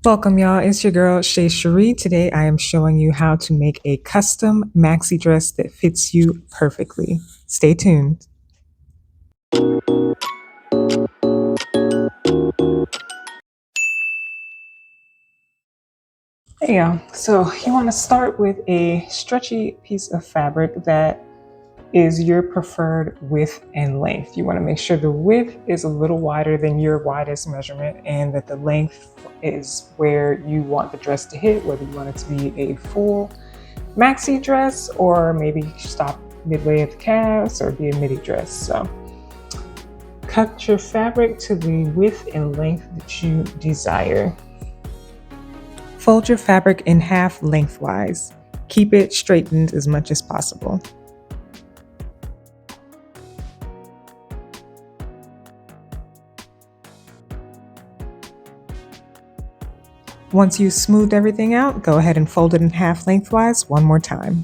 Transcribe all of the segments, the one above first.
Welcome, y'all. It's your girl, Shay Cherie. Today, I am showing you how to make a custom maxi dress that fits you perfectly. Stay tuned. Hey, y'all. So, you want to start with a stretchy piece of fabric that is your preferred width and length. You want to make sure the width is a little wider than your widest measurement and that the length is where you want the dress to hit, whether you want it to be a full maxi dress or maybe stop midway at the calves or be a midi dress. So cut your fabric to the width and length that you desire. Fold your fabric in half lengthwise. Keep it straightened as much as possible. Once you've smoothed everything out, go ahead and fold it in half lengthwise one more time.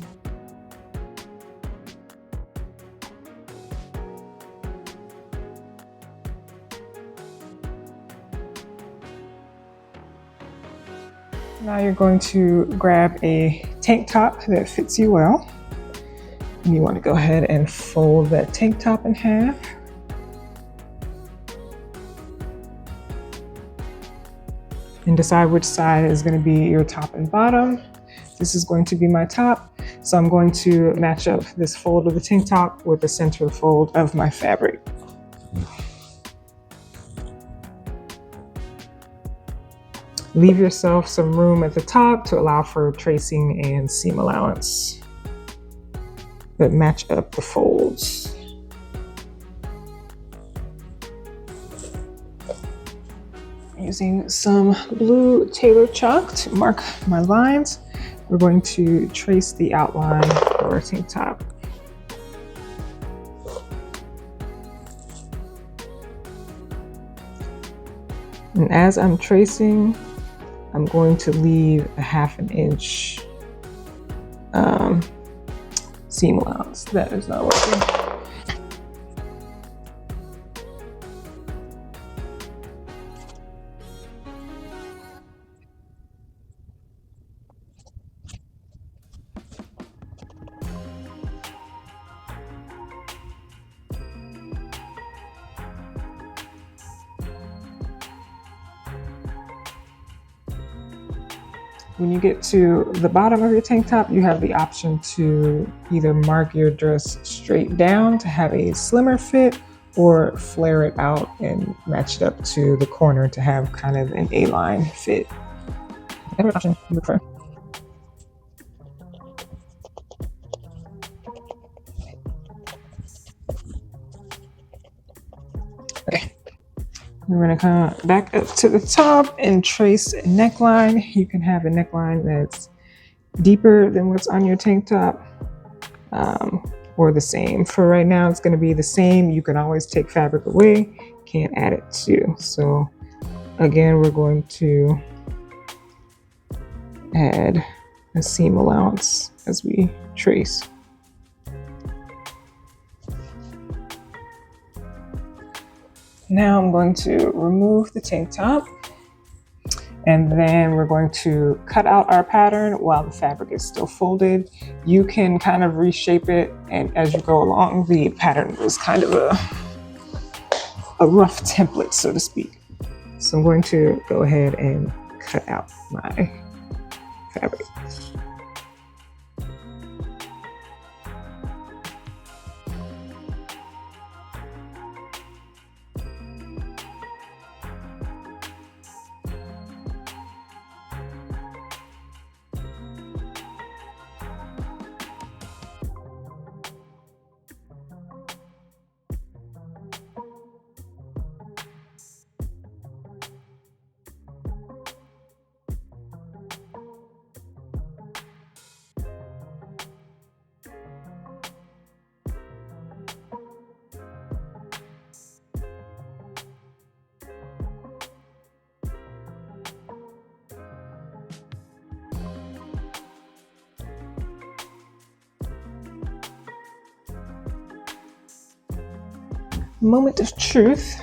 Now you're going to grab a tank top that fits you well. And you want to go ahead and fold that tank top in half. And decide which side is going to be your top and bottom. This is going to be my top, so I'm going to match up this fold of the tank top with the center fold of my fabric. Leave yourself some room at the top to allow for tracing and seam allowance, but match up the folds. Using some blue tailor chalk to mark my lines, we're going to trace the outline of our tank top. And as I'm tracing, I'm going to leave a ½ inch seam allowance. That is not working. When you get to the bottom of your tank top, you have the option to either mark your dress straight down to have a slimmer fit or flare it out and match it up to the corner to have kind of an A-line fit. Whatever option you prefer. Okay. We're going to come back up to the top and trace a neckline. You can have a neckline that's deeper than what's on your tank top, or the same. For right now, it's going to be the same. You can always take fabric away, can't add it to. So again, we're going to add a seam allowance as we trace. Now I'm going to remove the tank top, and then we're going to cut out our pattern while the fabric is still folded. You can kind of reshape it, and as you go along, the pattern is kind of a rough template, so to speak. So I'm going to go ahead and cut out my fabric. Moment of truth.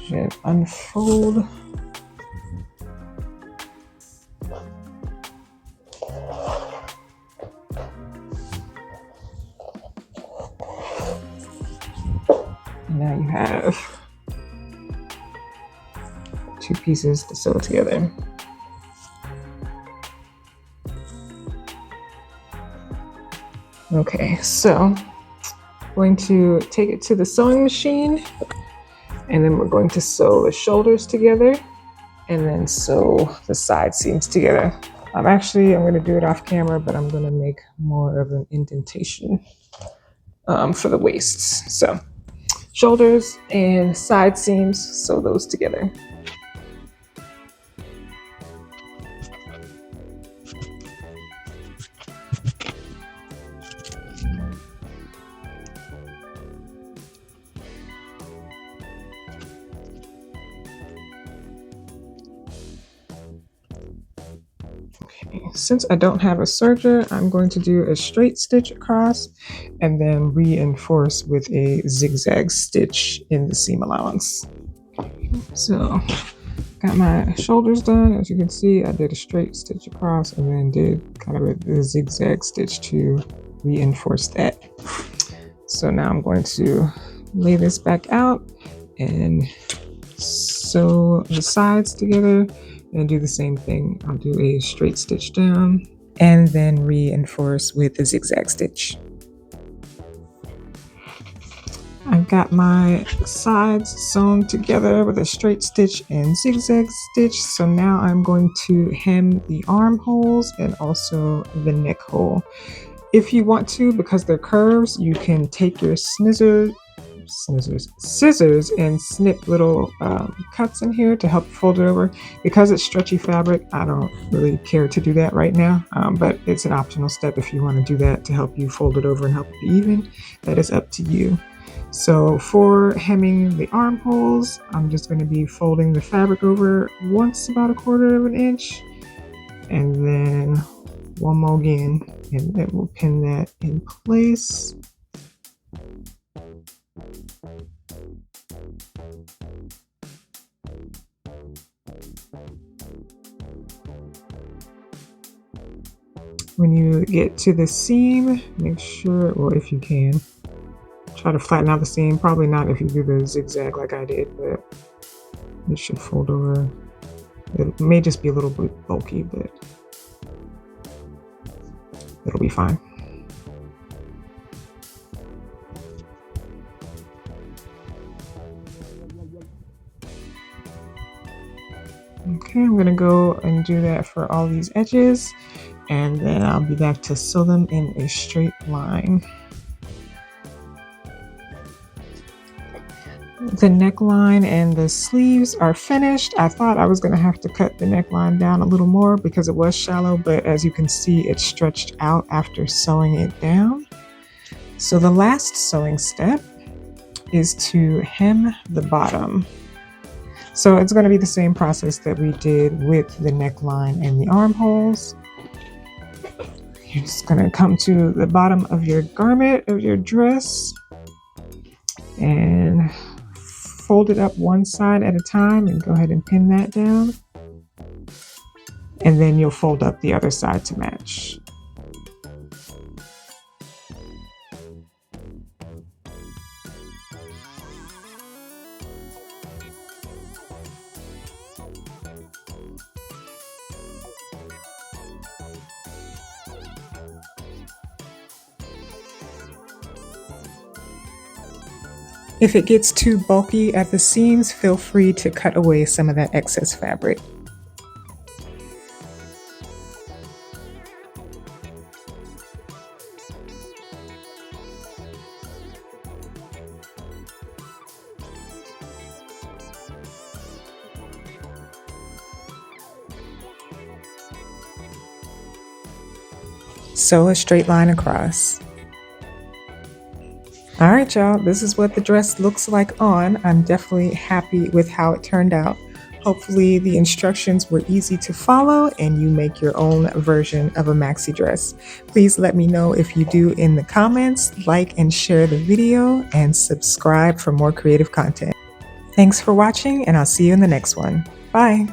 should unfold. And now you have 2 pieces to sew together. Okay, so I'm going to take it to the sewing machine, and then we're going to sew the shoulders together and then sew the side seams together. I'm going to do it off camera, but I'm going to make more of an indentation for the waists. So shoulders and side seams, sew those together. Okay, since I don't have a serger, I'm going to do a straight stitch across and then reinforce with a zigzag stitch in the seam allowance. So got my shoulders done. As you can see, I did a straight stitch across and then did kind of a zigzag stitch to reinforce that. So now I'm going to lay this back out and sew the sides together and do the same thing. I'll do a straight stitch down and then reinforce with a zigzag stitch. I've got my sides sewn together with a straight stitch and zigzag stitch. So now I'm going to hem the armholes and also the neck hole. If you want to, because they're curves, you can take your scissors and snip little cuts in here to help fold it over. Because it's stretchy fabric, I don't really care to do that right now, but it's an optional step if you want to do that to help you fold it over and help it be even. That is up to you. So for hemming the armholes, I'm just going to be folding the fabric over once about 1/4 inch and then one more again, and then we'll pin that in place. When you get to the seam, make sure, well, if you can, try to flatten out the seam. Probably not if you do the zigzag like I did, but it should fold over. It may just be a little bit bulky, but it'll be fine. Okay, I'm gonna go and do that for all these edges, and then I'll be back to sew them in a straight line. The neckline and the sleeves are finished. I thought I was going to have to cut the neckline down a little more because it was shallow, but as you can see, it stretched out after sewing it down. So the last sewing step is to hem the bottom. So it's going to be the same process that we did with the neckline and the armholes. You're just going to come to the bottom of your garment, of your dress, and fold it up one side at a time and go ahead and pin that down. And then you'll fold up the other side to match. If it gets too bulky at the seams, feel free to cut away some of that excess fabric. Sew a straight line across. All right, y'all, this is what the dress looks like on. I'm definitely happy with how it turned out. Hopefully the instructions were easy to follow and you make your own version of a maxi dress. Please let me know if you do in the comments, like and share the video, and subscribe for more creative content. Thanks for watching, and I'll see you in the next one. Bye.